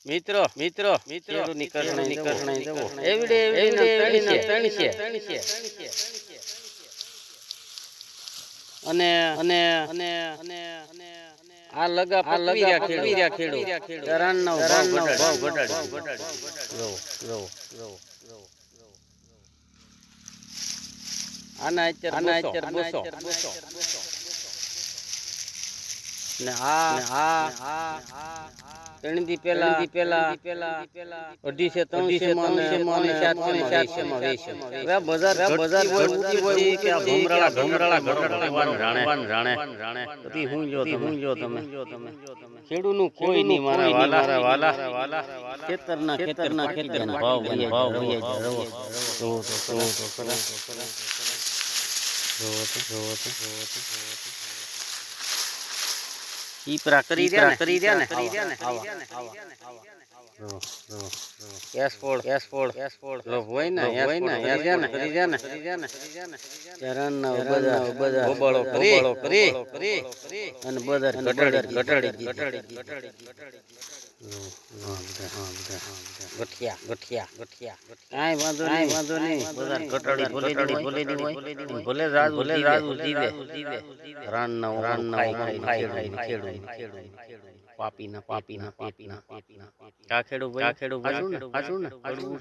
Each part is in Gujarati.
મિત્રો મિત્રો મિત્રો નિકરણાઈ જવો એવડે તણી છે અને અને અને અને આ લગા પકવી ખેડૂ ધરાણનો ભાવ ઘટાડી આના અત્યારે 200 ને આ ત્રણ દી પેલા 250-300 માં 400 માં વેચે હવે બજાર ઊંચી કે આ ભમરાળા ઘટાડે રાણે પછી હું જો તમે ખેડૂનું કોઈ નહીં મારા વાલા ખેતરના ભાવ ઈપરા કરી દે ને કેસફોડ લો હોય ને કરી દે ને ચરણ બધા ગોબળો કરી અને બજાર ઘટાડી ગઠિયા કાંઈ વાંધો નહીં બજાર ઘટાડી ભલે રાજુ જીવે રાન પાપીના આ ખેડૂ હાચું ને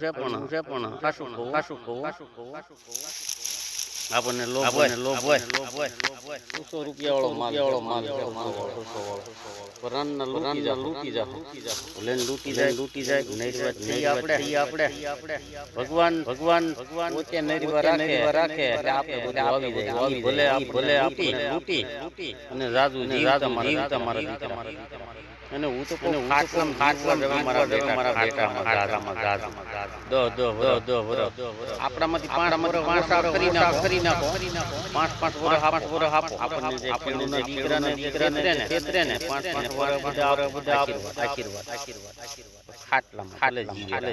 છે પણ હાચું કહું આપણને લોભ હોય 200 રૂપિયા વાળો માલ રન લૂટી જાય નહીં આપણે ભગવાન પોતે નરીવા રાખે એટલે આપણે બધા આવી જાય ભલે લૂટી અને રાજુ તમારા અને હું તો ખાટલા મારા બેટા આપણામાંથી 5 કરી નાખો 5 વર્ષ આપો આપણને જે ખેડૂતના દીકરાને ને 5 વર્ષ બધા આશીર્વાદ ખાટલામાં જીવે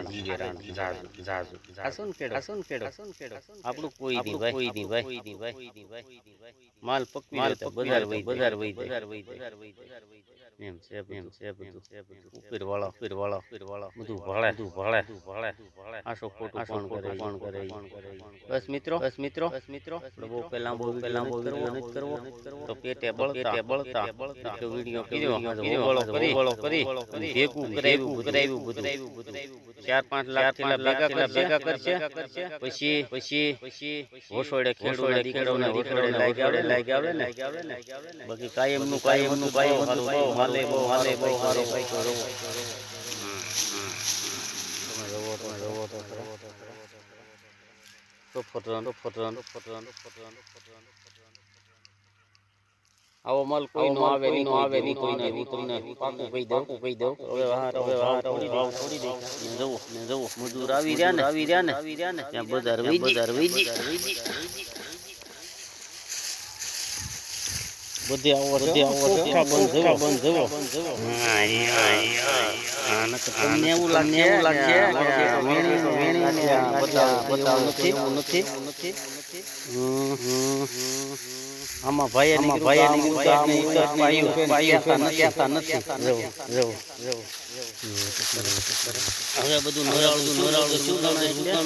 જાજુ હાસુન ખેડો આપણું કોઈ નહીં ભાઈ માલ પકવી બજાર વઈ એમ છે બધું ઉપરવાળો બધું ભળે આશો ખોટું કોણ કરે બસ મિત્રો બહુ પહેલા કરવો તો પેટે બળતા વિડિયો કર્યો કરી ભેગું કરાવ્યું બધું 4-5 લાખ ભેગા કરશે પછી હોશોડે ખેડૂને લાગ્યા આવે ને બાકી કાયમનું હાલે બહુ સારો પૈસો રવો તો ફટરાન આવો માલ કોઈ નો આવે નહીં કોઈને તમને પાકું કહી દઉં હવે ભાવ છોડી દે જવો મજૂર આવી રહ્યા ને ત્યાં બજાર વઈ બધી આવો બંધ જવો તમને એવું લાગે નથી આમાં ભાઈ હવે બધું નરાળું શું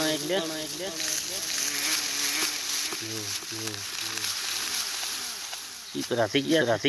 એટલે ઈપરા થઈ ગયા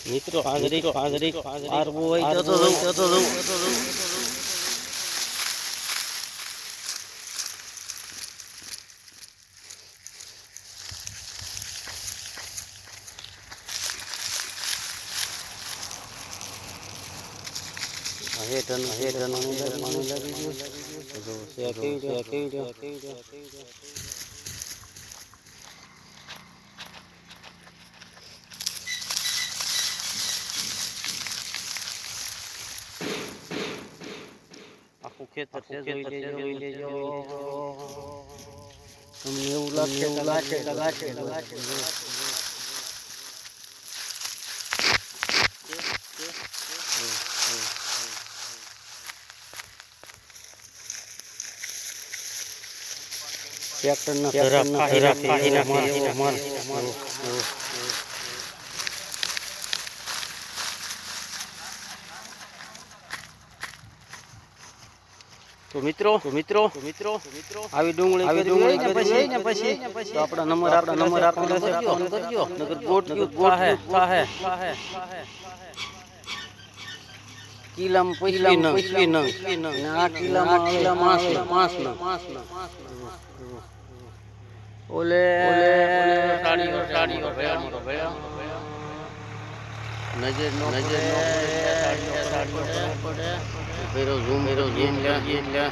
મિત્રો હાજરી આરબો હોય તો હેઠળ પાણી લાગી ગયું ખેતર છે જોઈ લેજો તમને એવું લાગશે ટ્રેક્ટરના ધરા ફાડી નાખે તો મિત્રો આવી ડુંગળી કરી ને પછી તો આપણા નંબર આપેલો છે ફોન કરજો નગર ગોટ થાહે કિલામાં પૈસવી ન આ કિલામાં 5 ન ઓલે સાડીઓ ભેળા નજર પડે ભેરો ઝૂમ લે